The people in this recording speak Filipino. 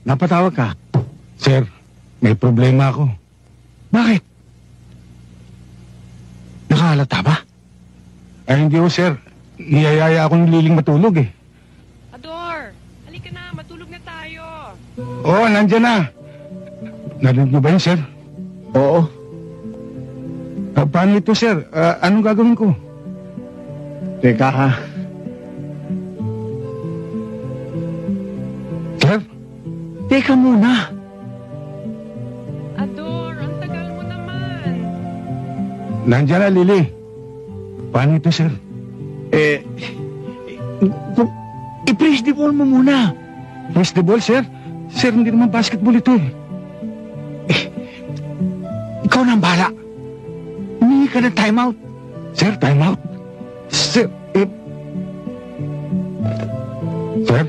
napatawag ka. Sir, may problema ako. Bakit? Nakahalata ba? Ay, hindi ho, sir. Niyayaya ako ng Liling matulog eh. Ador, halika na, matulog na tayo. Oo, nandyan na. Narinig niyo ba yun, sir? Oo. Paano ito, sir? Anong gagawin ko? Teka ha. Sir? Teka muna. Ador, ang tagal mo naman. Nandyan na, Lily. Paano ito, sir? I-press the ball mo muna. Press the ball, sir? Sir, hindi naman basketball ito eh. Ikaw na ang bahala. Humingi ka ng timeout. Sir, time out. Sir, Sir?